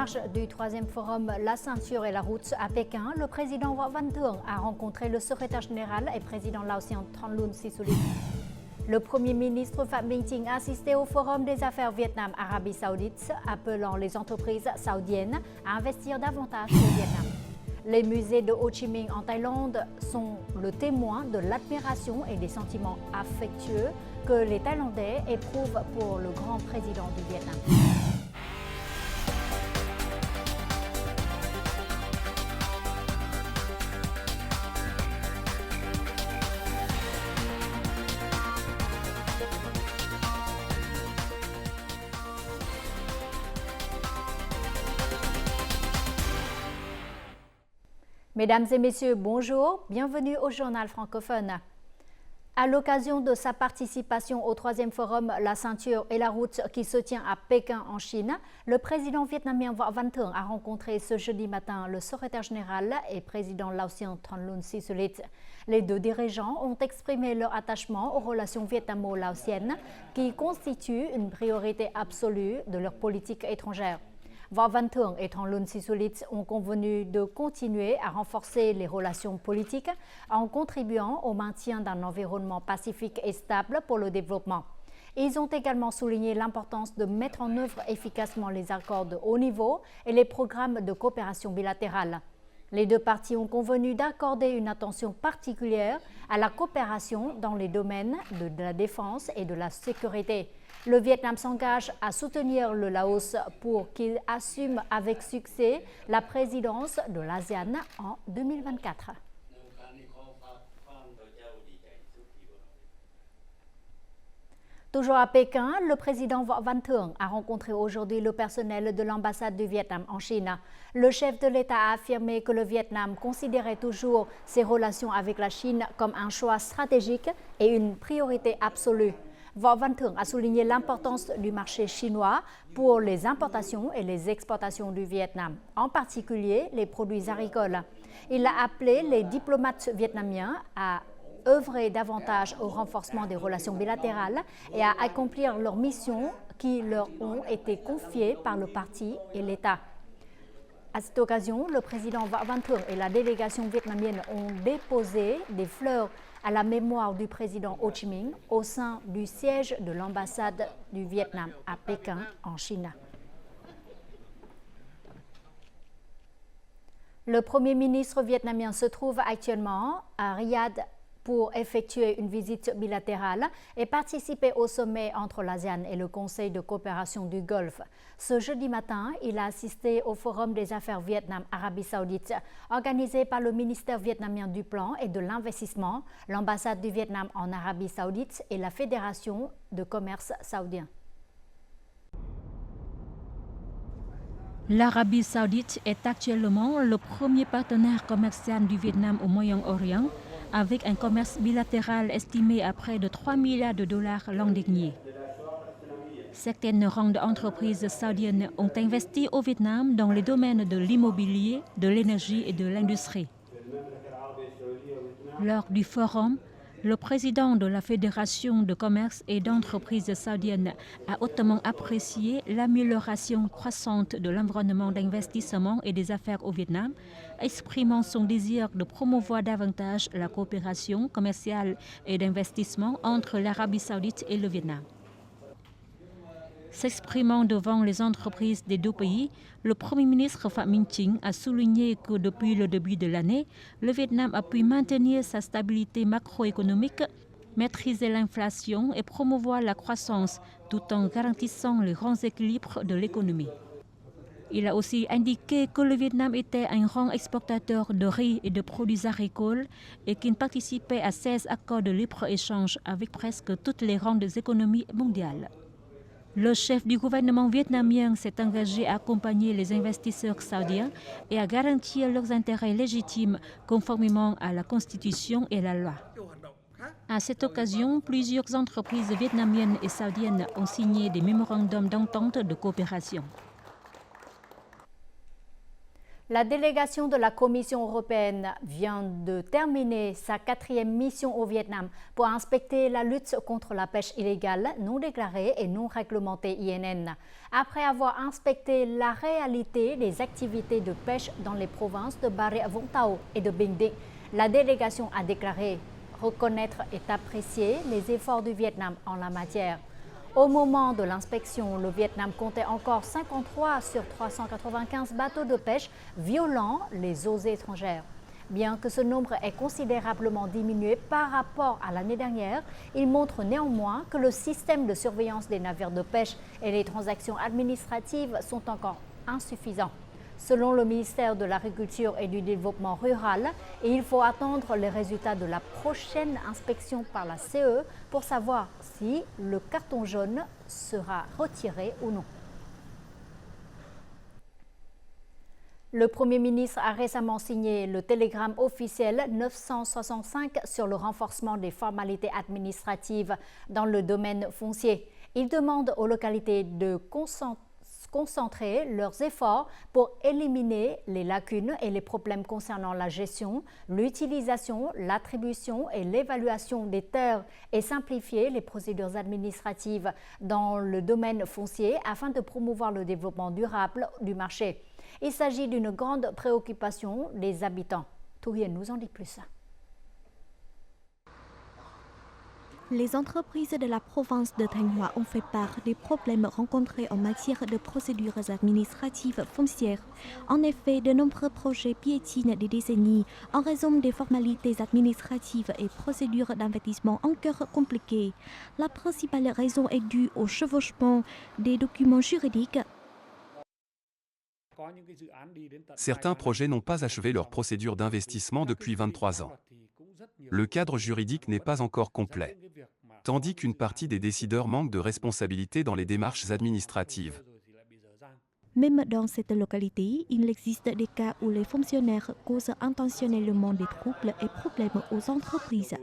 marge du troisième forum La ceinture et la route à Pékin, le président Võ Văn Thưởng a rencontré le secrétaire général et président laotien Thongloun Sisoulith. Le Premier ministre Phạm Minh Chính a assisté au forum des affaires Vietnam-Arabie Saoudite, appelant les entreprises saoudiennes à investir davantage au Vietnam. Les musées de Ho Chi Minh en Thaïlande sont le témoin de l'admiration et des sentiments affectueux que les Thaïlandais éprouvent pour le grand président du Vietnam. Mesdames et messieurs, bonjour, bienvenue au journal francophone. À l'occasion de sa participation au troisième forum La ceinture et la route qui se tient à Pékin en Chine, le président vietnamien Võ Văn Thưởng a rencontré ce jeudi matin le secrétaire général et président laotien Thongloun Sisoulith. Les deux dirigeants ont exprimé leur attachement aux relations vietnamo-laotiennes qui constituent une priorité absolue de leur politique étrangère. Võ Văn Thưởng et Thongloun Sisoulith ont convenu de continuer à renforcer les relations politiques en contribuant au maintien d'un environnement pacifique et stable pour le développement. Ils ont également souligné l'importance de mettre en œuvre efficacement les accords de haut niveau et les programmes de coopération bilatérale. Les deux parties ont convenu d'accorder une attention particulière à la coopération dans les domaines de la défense et de la sécurité. Le Vietnam s'engage à soutenir le Laos pour qu'il assume avec succès la présidence de l'ASEAN en 2024. Toujours à Pékin, le président Võ Văn Thưởng a rencontré aujourd'hui le personnel de l'ambassade du Vietnam en Chine. Le chef de l'État a affirmé que le Vietnam considérait toujours ses relations avec la Chine comme un choix stratégique et une priorité absolue. Võ Văn Thưởng a souligné l'importance du marché chinois pour les importations et les exportations du Vietnam, en particulier les produits agricoles. Il a appelé les diplomates vietnamiens à œuvrer davantage au renforcement des relations bilatérales et à accomplir leurs missions qui leur ont été confiées par le parti et l'État. À cette occasion, le président Võ Văn Thưởng et la délégation vietnamienne ont déposé des fleurs à la mémoire du président Ho Chi Minh au sein du siège de l'ambassade du Vietnam à Pékin, en Chine. Le Premier ministre vietnamien se trouve actuellement à Riyad pour effectuer une visite bilatérale et participer au sommet entre l'ASEAN et le Conseil de coopération du Golfe. Ce jeudi matin, il a assisté au Forum des affaires Vietnam-Arabie Saoudite, organisé par le ministère vietnamien du Plan et de l'Investissement, l'ambassade du Vietnam en Arabie Saoudite et la Fédération de commerce saoudien. L'Arabie Saoudite est actuellement le premier partenaire commercial du Vietnam au Moyen-Orient, avec un commerce bilatéral estimé à près de 3 milliards de dollars l'an dernier. Certaines grandes entreprises saoudiennes ont investi au Vietnam dans les domaines de l'immobilier, de l'énergie et de l'industrie. Lors du forum, le président de la Fédération de commerce et d'entreprises saoudiennes a hautement apprécié l'amélioration croissante de l'environnement d'investissement et des affaires au Vietnam, exprimant son désir de promouvoir davantage la coopération commerciale et d'investissement entre l'Arabie saoudite et le Vietnam. S'exprimant devant les entreprises des deux pays, le Premier ministre Phạm Minh Chính a souligné que depuis le début de l'année, le Vietnam a pu maintenir sa stabilité macroéconomique, maîtriser l'inflation et promouvoir la croissance tout en garantissant les grands équilibres de l'économie. Il a aussi indiqué que le Vietnam était un grand exportateur de riz et de produits agricoles et qu'il participait à 16 accords de libre-échange avec presque toutes les grandes économies mondiales. Le chef du gouvernement vietnamien s'est engagé à accompagner les investisseurs saoudiens et à garantir leurs intérêts légitimes conformément à la Constitution et la loi. À cette occasion, plusieurs entreprises vietnamiennes et saoudiennes ont signé des mémorandums d'entente de coopération. La délégation de la Commission européenne vient de terminer sa 4e mission au Vietnam pour inspecter la lutte contre la pêche illégale, non déclarée et non réglementée INN. Après avoir inspecté la réalité des activités de pêche dans les provinces de Bà Rịa Vũng Tàu et de Bình Định, la délégation a déclaré reconnaître et apprécier les efforts du Vietnam en la matière. Au moment de l'inspection, le Vietnam comptait encore 53 sur 395 bateaux de pêche violant les eaux étrangères. Bien que ce nombre ait considérablement diminué par rapport à l'année dernière, il montre néanmoins que le système de surveillance des navires de pêche et les transactions administratives sont encore insuffisants. Selon le ministère de l'Agriculture et du Développement rural, il faut attendre les résultats de la prochaine inspection par la CE pour savoir si le carton jaune sera retiré ou non. Le Premier ministre a récemment signé le télégramme officiel 965 sur le renforcement des formalités administratives dans le domaine foncier. Il demande aux localités de concentrer leurs efforts pour éliminer les lacunes et les problèmes concernant la gestion, l'utilisation, l'attribution et l'évaluation des terres et simplifier les procédures administratives dans le domaine foncier afin de promouvoir le développement durable du marché. Il s'agit d'une grande préoccupation des habitants. Thu Hiền nous en dit plus. Les entreprises de la province de Thanh Hóa ont fait part des problèmes rencontrés en matière de procédures administratives foncières. En effet, de nombreux projets piétinent des décennies en raison des formalités administratives et procédures d'investissement encore compliquées. La principale raison est due au chevauchement des documents juridiques. Certains projets n'ont pas achevé leur procédure d'investissement depuis 23 ans. Le cadre juridique n'est pas encore complet, tandis qu'une partie des décideurs manque de responsabilité dans les démarches administratives. Même dans cette localité, il existe des cas où les fonctionnaires causent intentionnellement des troubles et problèmes aux entreprises.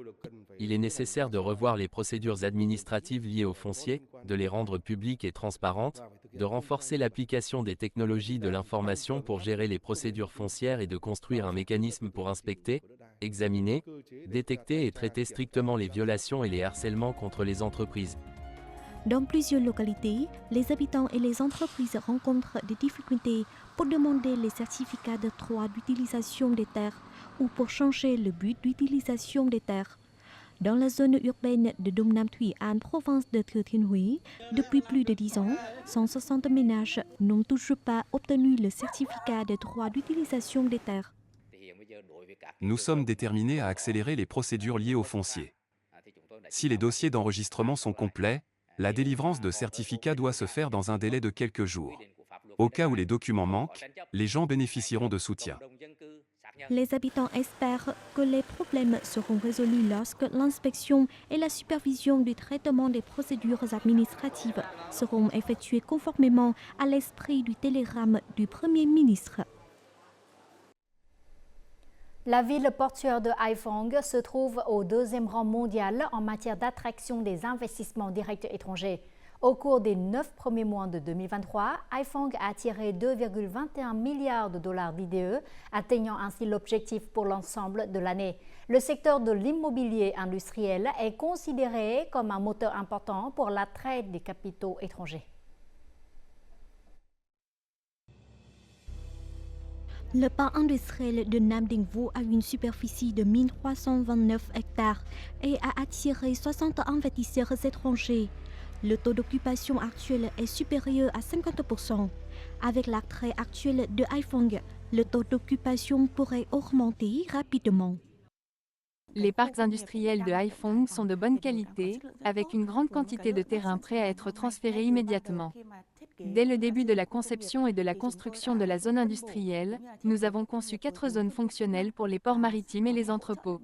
Il est nécessaire de revoir les procédures administratives liées au foncier, de les rendre publiques et transparentes, de renforcer l'application des technologies de l'information pour gérer les procédures foncières et de construire un mécanisme pour inspecter, examiner, détecter et traiter strictement les violations et les harcèlements contre les entreprises. Dans plusieurs localités, les habitants et les entreprises rencontrent des difficultés pour demander les certificats de droit d'utilisation des terres ou pour changer le but d'utilisation des terres. Dans la zone urbaine de Đông Nam Thuy An, province de Thừa Thiên Huế, depuis plus de 10 ans, 160 ménages n'ont toujours pas obtenu le certificat de droit d'utilisation des terres. Nous sommes déterminés à accélérer les procédures liées au foncier. Si les dossiers d'enregistrement sont complets, la délivrance de certificats doit se faire dans un délai de quelques jours. Au cas où les documents manquent, les gens bénéficieront de soutien. Les habitants espèrent que les problèmes seront résolus lorsque l'inspection et la supervision du traitement des procédures administratives seront effectuées conformément à l'esprit du télégramme du Premier ministre. La ville portuaire de Hải Phòng se trouve au 2e rang mondial en matière d'attraction des investissements directs étrangers. Au cours des 9 premiers mois de 2023, Hải Phòng a attiré 2,21 milliards de dollars d'IDE, atteignant ainsi l'objectif pour l'ensemble de l'année. Le secteur de l'immobilier industriel est considéré comme un moteur important pour l'attrait des capitaux étrangers. Le parc industriel de Nam Dinh Vu a une superficie de 1329 hectares et a attiré 60 investisseurs étrangers. Le taux d'occupation actuel est supérieur à 50%. Avec l'attrait actuel de Hải Phòng, le taux d'occupation pourrait augmenter rapidement. Les parcs industriels de Hải Phòng sont de bonne qualité, avec une grande quantité de terrain prêt à être transféré immédiatement. Dès le début de la conception et de la construction de la zone industrielle, nous avons conçu 4 zones fonctionnelles pour les ports maritimes et les entrepôts.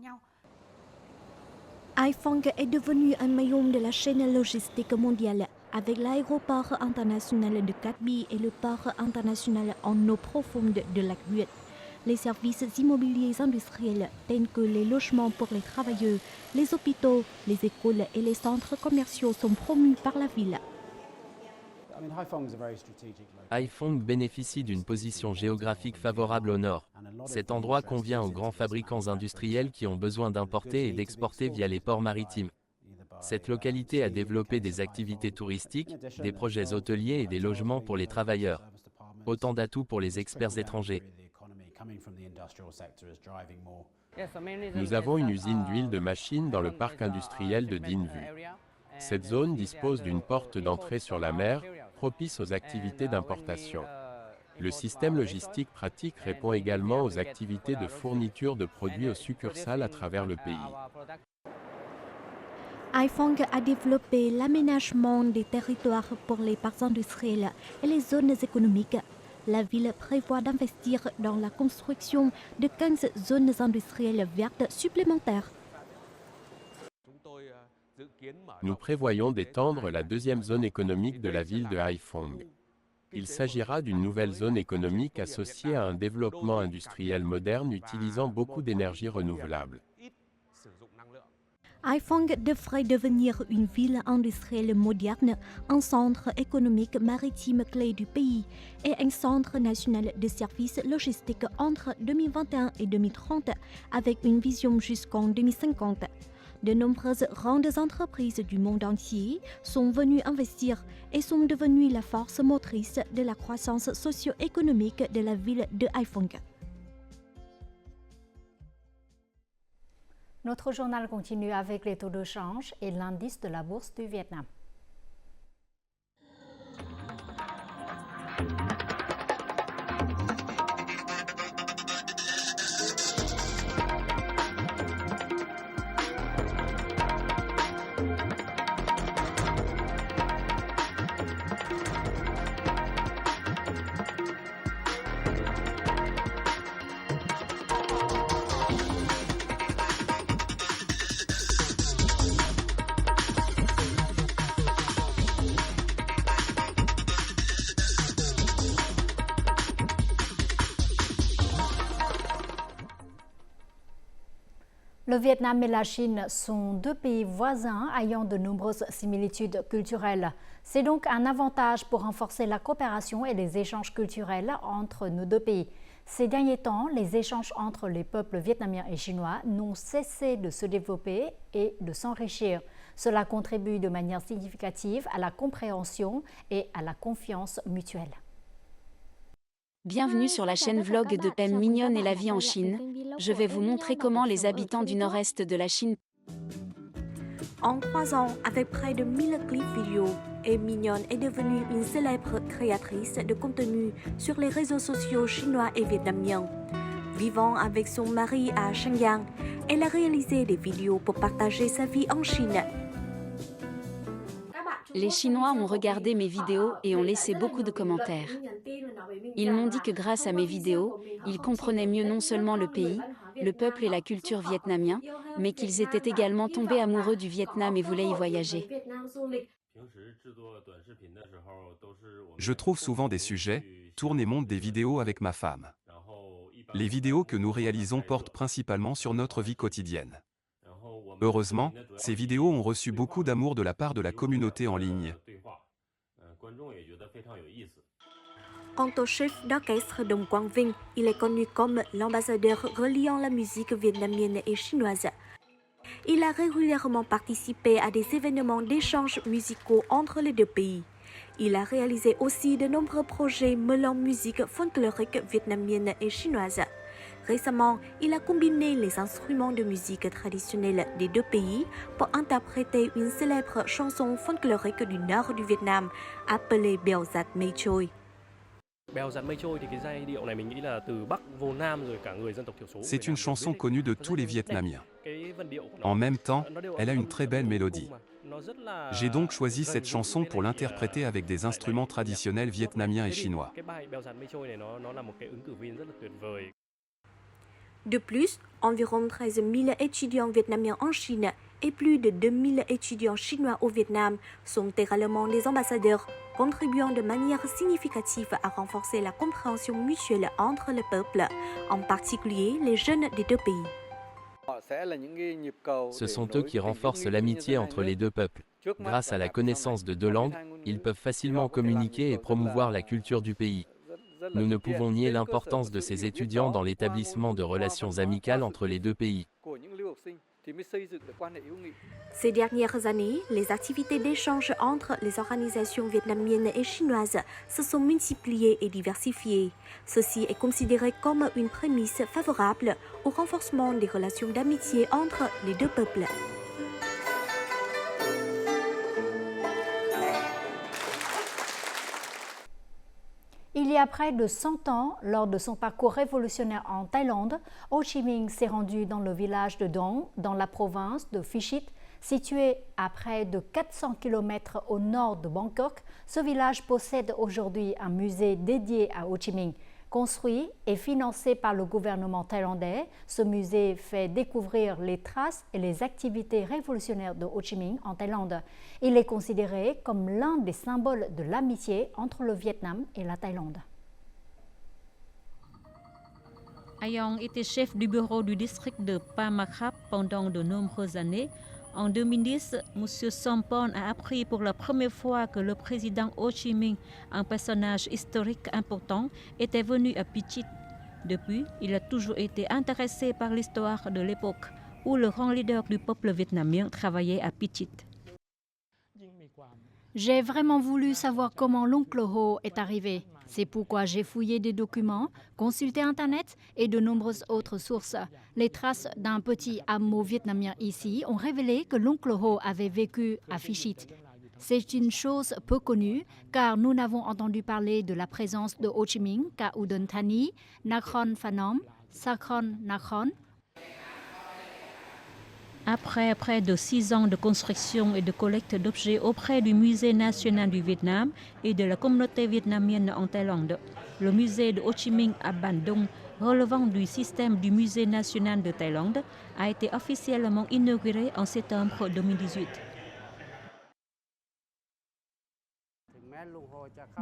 Hải Phòng est devenu un maillon de la chaîne logistique mondiale avec l'aéroport international de Cát Bi et le port international en eau profonde de Lac Nguyệt. Les services immobiliers industriels tels que les logements pour les travailleurs, les hôpitaux, les écoles et les centres commerciaux sont promus par la ville. Haiphong bénéficie d'une position géographique favorable au nord. Cet endroit convient aux grands fabricants industriels qui ont besoin d'importer et d'exporter via les ports maritimes. Cette localité a développé des activités touristiques, des projets hôteliers et des logements pour les travailleurs. Autant d'atouts pour les experts étrangers. Nous avons une usine d'huile de machine dans le parc industriel de Dinh Vu. Cette zone dispose d'une porte d'entrée sur la mer, propice aux activités d'importation. Le système logistique pratique répond également aux activités de fourniture de produits aux succursales à travers le pays. Haiphong a développé l'aménagement des territoires pour les parcs industriels et les zones économiques. La ville prévoit d'investir dans la construction de 15 zones industrielles vertes supplémentaires. Nous prévoyons d'étendre la deuxième zone économique de la ville de Haiphong. Il s'agira d'une nouvelle zone économique associée à un développement industriel moderne utilisant beaucoup d'énergie renouvelable. Haiphong devrait devenir une ville industrielle moderne, un centre économique maritime clé du pays et un centre national de services logistiques entre 2021 et 2030 avec une vision jusqu'en 2050. De nombreuses grandes entreprises du monde entier sont venues investir et sont devenues la force motrice de la croissance socio-économique de la ville de Haiphong. Notre journal continue avec les taux de change et l'indice de la bourse du Vietnam. Le Vietnam et la Chine sont deux pays voisins ayant de nombreuses similitudes culturelles. C'est donc un avantage pour renforcer la coopération et les échanges culturels entre nos deux pays. Ces derniers temps, les échanges entre les peuples vietnamiens et chinois n'ont cessé de se développer et de s'enrichir. Cela contribue de manière significative à la compréhension et à la confiance mutuelle. Bienvenue sur la chaîne vlog de Pem Mignonne et la vie en Chine. Je vais vous montrer comment les habitants du nord-est de la Chine. En 3 ans, avec près de 1000 clips vidéo, Mignonne est devenue une célèbre créatrice de contenu sur les réseaux sociaux chinois et vietnamiens. Vivant avec son mari à Shenyang, elle a réalisé des vidéos pour partager sa vie en Chine. Les Chinois ont regardé mes vidéos et ont laissé beaucoup de commentaires. Ils m'ont dit que grâce à mes vidéos, ils comprenaient mieux non seulement le pays, le peuple et la culture vietnamien, mais qu'ils étaient également tombés amoureux du Vietnam et voulaient y voyager. Je trouve souvent des sujets, tourne et monte des vidéos avec ma femme. Les vidéos que nous réalisons portent principalement sur notre vie quotidienne. Heureusement, ces vidéos ont reçu beaucoup d'amour de la part de la communauté en ligne. Quant au chef d'orchestre Dong Quang Vinh, il est connu comme l'ambassadeur reliant la musique vietnamienne et chinoise. Il a régulièrement participé à des événements d'échanges musicaux entre les deux pays. Il a réalisé aussi de nombreux projets mêlant musique folklorique vietnamienne et chinoise. Récemment, il a combiné les instruments de musique traditionnels des deux pays pour interpréter une célèbre chanson folklorique du nord du Vietnam appelée Bèo Giặt Mây Trôi. C'est une chanson connue de tous les Vietnamiens. En même temps, elle a une très belle mélodie. J'ai donc choisi cette chanson pour l'interpréter avec des instruments traditionnels vietnamiens et chinois. De plus, environ 13 000 étudiants vietnamiens en Chine et plus de 2 000 étudiants chinois au Vietnam sont également des ambassadeurs, contribuant de manière significative à renforcer la compréhension mutuelle entre les peuples, en particulier les jeunes des deux pays. Ce sont eux qui renforcent l'amitié entre les deux peuples. Grâce à la connaissance de 2 langues, ils peuvent facilement communiquer et promouvoir la culture du pays. Nous ne pouvons nier l'importance de ces étudiants dans l'établissement de relations amicales entre les 2 pays. Ces dernières années, les activités d'échange entre les organisations vietnamiennes et chinoises se sont multipliées et diversifiées. Ceci est considéré comme une prémisse favorable au renforcement des relations d'amitié entre les 2 peuples. Il y a près de 100 ans, lors de son parcours révolutionnaire en Thaïlande, Ho Chi Minh s'est rendu dans le village de Dong, dans la province de Phi Chit. Situé à près de 400 km au nord de Bangkok, ce village possède aujourd'hui un musée dédié à Ho Chi Minh. Construit et financé par le gouvernement thaïlandais, ce musée fait découvrir les traces et les activités révolutionnaires de Ho Chi Minh en Thaïlande. Il est considéré comme l'un des symboles de l'amitié entre le Vietnam et la Thaïlande. Ayant été chef du bureau du district de Pamakhap pendant de nombreuses années, en 2010, M. Sompon a appris pour la première fois que le président Ho Chi Minh, un personnage historique important, était venu à Phi Chit. Depuis, il a toujours été intéressé par l'histoire de l'époque où le grand leader du peuple vietnamien travaillait à Phi Chit. J'ai vraiment voulu savoir comment l'oncle Ho est arrivé. C'est pourquoi j'ai fouillé des documents, consulté Internet et de nombreuses autres sources. Les traces d'un petit hameau vietnamien ici ont révélé que l'oncle Ho avait vécu à Phi Chit. C'est une chose peu connue car nous n'avons entendu parler de la présence de Ho Chi Minh qu'à Udon Thani, Nakhon Phanom, Sakhon Nakhon. Après près de 6 ans de construction et de collecte d'objets auprès du Musée national du Vietnam et de la communauté vietnamienne en Thaïlande, le musée de Ho Chi Minh à Ban Dung, relevant du système du Musée national de Thaïlande, a été officiellement inauguré en septembre 2018.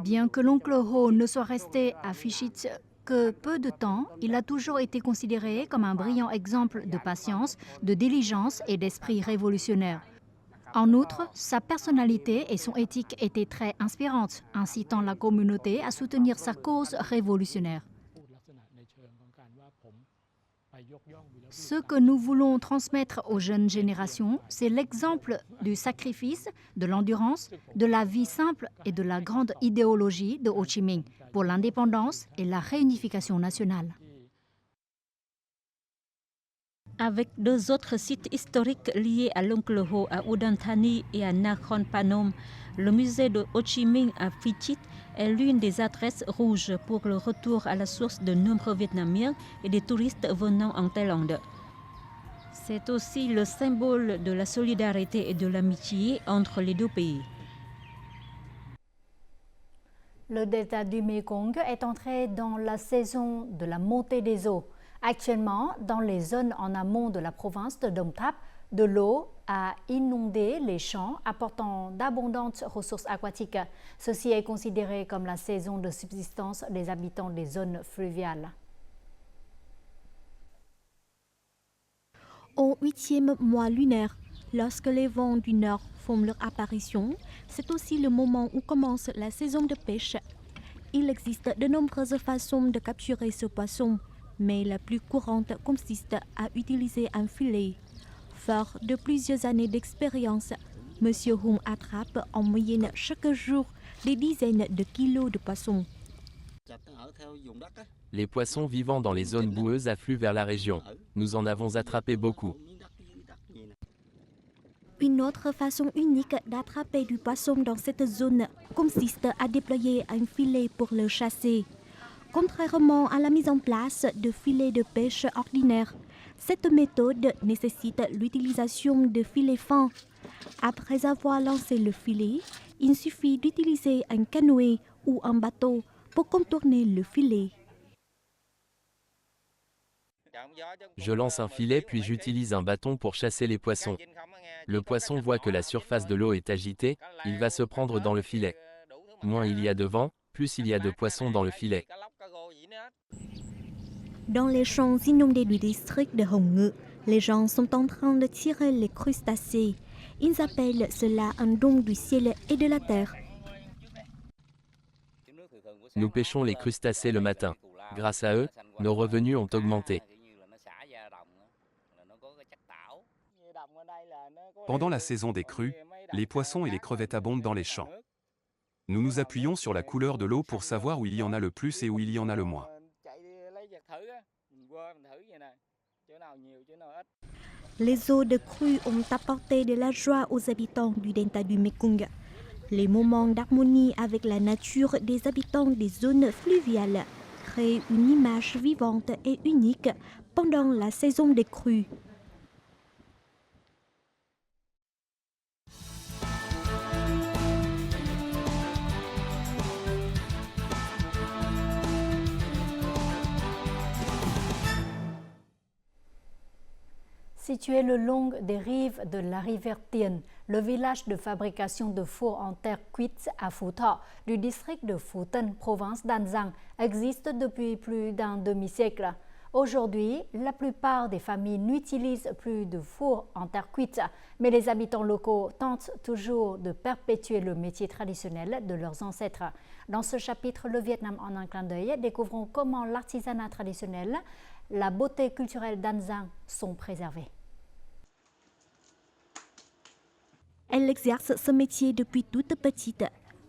Bien que l'oncle Ho ne soit resté à Phi Chit que peu de temps, il a toujours été considéré comme un brillant exemple de patience, de diligence et d'esprit révolutionnaire. En outre, sa personnalité et son éthique étaient très inspirantes, incitant la communauté à soutenir sa cause révolutionnaire. Ce que nous voulons transmettre aux jeunes générations, c'est l'exemple du sacrifice, de l'endurance, de la vie simple et de la grande idéologie de Ho Chi Minh pour l'indépendance et la réunification nationale. Avec 2 autres sites historiques liés à l'oncle Ho à Udon Thani et à Nakhon Phanom, le musée de Ho Chi Minh à Phi Chit est l'une des adresses rouges pour le retour à la source de nombreux Vietnamiens et des touristes venant en Thaïlande. C'est aussi le symbole de la solidarité et de l'amitié entre les 2 pays. Le delta du Mekong est entré dans la saison de la montée des eaux. Actuellement, dans les zones en amont de la province de Dong Thap, de l'eau a inondé les champs, apportant d'abondantes ressources aquatiques. Ceci est considéré comme la saison de subsistance des habitants des zones fluviales. Au 8e mois lunaire, lorsque les vents du nord font leur apparition, c'est aussi le moment où commence la saison de pêche. Il existe de nombreuses façons de capturer ce poisson, mais la plus courante consiste à utiliser un filet. Fort de plusieurs années d'expérience, M. Hung attrape en moyenne chaque jour des dizaines de kilos de poissons. Les poissons vivant dans les zones boueuses affluent vers la région. Nous en avons attrapé beaucoup. Une autre façon unique d'attraper du poisson dans cette zone consiste à déployer un filet pour le chasser. Contrairement à la mise en place de filets de pêche ordinaires, cette méthode nécessite l'utilisation de filets fins. Après avoir lancé le filet, il suffit d'utiliser un canoë ou un bateau pour contourner le filet. Je lance un filet puis j'utilise un bâton pour chasser les poissons. Le poisson voit que la surface de l'eau est agitée, il va se prendre dans le filet. Moins il y a de vent, plus il y a de poissons dans le filet. Dans les champs inondés du district de Hồng Ngự, les gens sont en train de tirer les crustacés. Ils appellent cela un don du ciel et de la terre. Nous pêchons les crustacés le matin. Grâce à eux, nos revenus ont augmenté. Pendant la saison des crues, les poissons et les crevettes abondent dans les champs. Nous nous appuyons sur la couleur de l'eau pour savoir où il y en a le plus et où il y en a le moins. Les eaux de crue ont apporté de la joie aux habitants du delta du Mekong. Les moments d'harmonie avec la nature des habitants des zones fluviales créent une image vivante et unique pendant la saison des crues. Situé le long des rives de la rivière Tien, le village de fabrication de fours en terre cuite à Phu Tho, du district de Phu Tân, province d'An Giang, existe depuis plus d'un demi-siècle. Aujourd'hui, la plupart des familles n'utilisent plus de fours en terre cuite, mais les habitants locaux tentent toujours de perpétuer le métier traditionnel de leurs ancêtres. Dans ce chapitre, le Vietnam en un clin d'œil, découvrons comment l'artisanat traditionnel, la beauté culturelle d'An Giang sont préservées. Elle exerce ce métier depuis toute petite.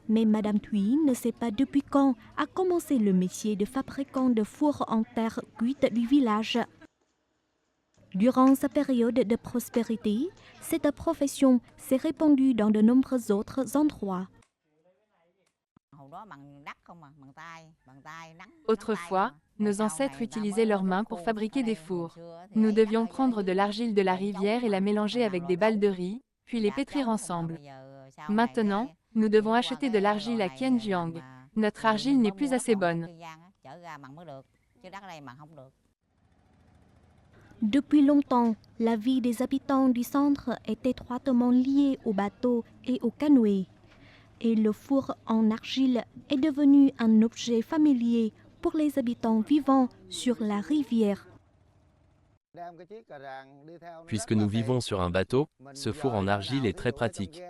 Mais Madame Thuy ne sait pas depuis quand a commencé le métier de fabricant de fours en terre cuite du village. Durant sa période de prospérité, cette profession s'est répandue dans de nombreux autres endroits. Autrefois, nos ancêtres utilisaient leurs mains pour fabriquer des fours. Nous devions prendre de l'argile de la rivière et la mélanger avec des balles de riz, puis les pétrir ensemble. Maintenant, nous devons acheter de l'argile à Kien Giang. Notre argile n'est plus assez bonne. Depuis longtemps, la vie des habitants du centre est étroitement liée aux bateaux et aux canoës. Et le four en argile est devenu un objet familier pour les habitants vivant sur la rivière. Puisque nous vivons sur un bateau, ce four en argile est très pratique.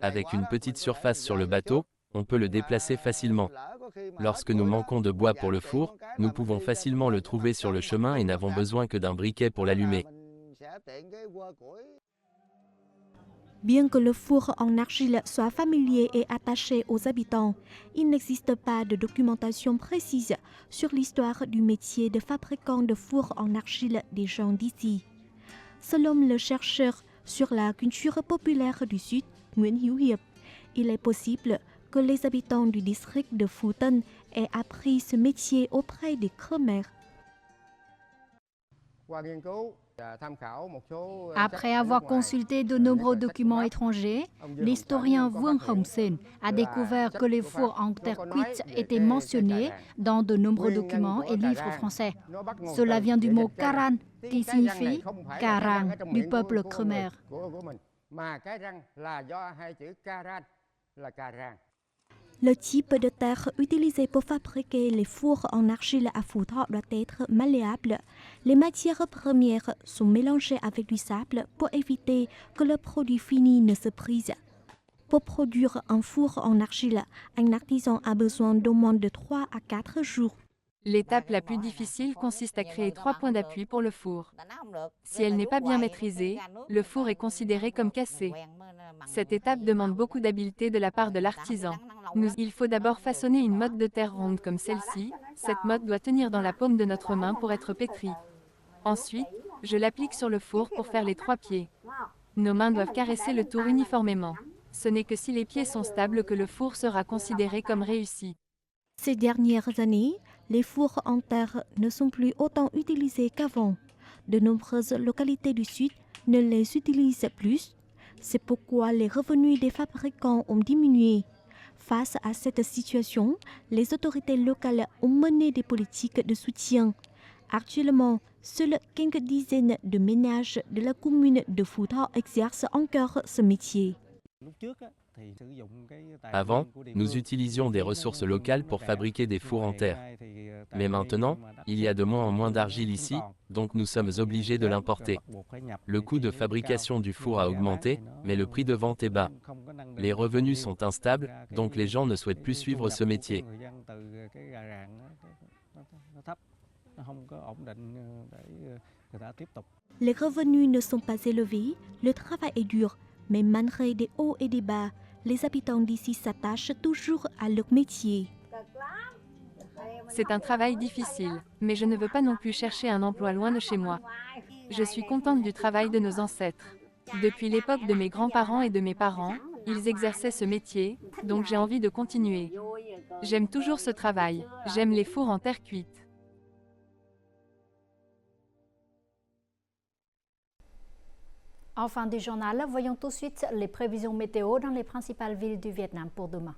Avec une petite surface sur le bateau, on peut le déplacer facilement. Lorsque nous manquons de bois pour le four, nous pouvons facilement le trouver sur le chemin et n'avons besoin que d'un briquet pour l'allumer. Bien que le four en argile soit familier et attaché aux habitants, il n'existe pas de documentation précise sur l'histoire du métier de fabricant de fours en argile des gens d'ici. Selon le chercheur sur la culture populaire du Sud, Nguyễn Hữu Hiệp, il est possible que les habitants du district de Phu Tân aient appris ce métier auprès des Khmer. Après avoir consulté de nombreux documents étrangers, l'historien Vương Hồng Sen a découvert que les fours en terre cuite étaient mentionnés dans de nombreux documents et livres français. Cela vient du mot Karan, qui signifie Karang du peuple Khmer. Le type de terre utilisé pour fabriquer les fours en argile à Phu Tho doit être malléable. Les matières premières sont mélangées avec du sable pour éviter que le produit fini ne se brise. Pour produire un four en argile, un artisan a besoin d'au moins de 3 à 4 jours. L'étape la plus difficile consiste à créer 3 points d'appui pour le four. Si elle n'est pas bien maîtrisée, le four est considéré comme cassé. Cette étape demande beaucoup d'habileté de la part de l'artisan. Il faut d'abord façonner une motte de terre ronde comme celle-ci. Cette motte doit tenir dans la paume de notre main pour être pétrie. Ensuite, je l'applique sur le four pour faire les 3 pieds. Nos mains doivent caresser le tour uniformément. Ce n'est que si les pieds sont stables que le four sera considéré comme réussi. Ces dernières années, les fours en terre ne sont plus autant utilisés qu'avant. De nombreuses localités du Sud ne les utilisent plus. C'est pourquoi les revenus des fabricants ont diminué. Face à cette situation, les autorités locales ont mené des politiques de soutien. Actuellement, seules quelques dizaines de ménages de la commune de Phu Tho exercent encore ce métier. Avant, nous utilisions des ressources locales pour fabriquer des fours en terre. Mais maintenant, il y a de moins en moins d'argile ici, donc nous sommes obligés de l'importer. Le coût de fabrication du four a augmenté, mais le prix de vente est bas. Les revenus sont instables, donc les gens ne souhaitent plus suivre ce métier. Les revenus ne sont pas élevés, le travail est dur, mais malgré des hauts et des bas, les habitants d'ici s'attachent toujours à leur métier. C'est un travail difficile, mais je ne veux pas non plus chercher un emploi loin de chez moi. Je suis contente du travail de nos ancêtres. Depuis l'époque de mes grands-parents et de mes parents, ils exerçaient ce métier, donc j'ai envie de continuer. J'aime toujours ce travail, j'aime les fours en terre cuite. En fin du journal, voyons tout de suite les prévisions météo dans les principales villes du Vietnam pour demain.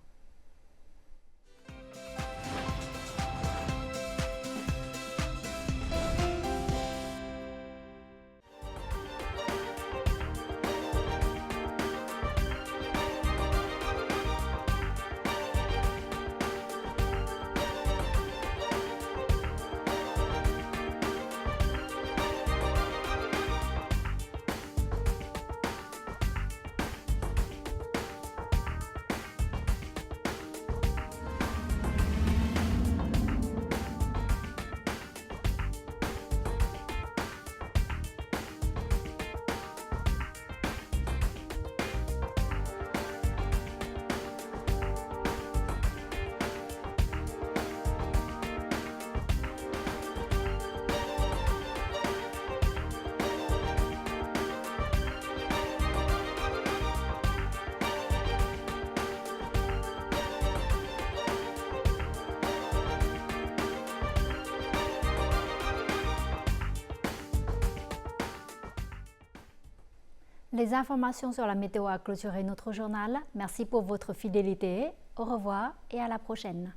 Les informations sur la météo a clôturé notre journal. Merci pour votre fidélité. Au revoir et à la prochaine.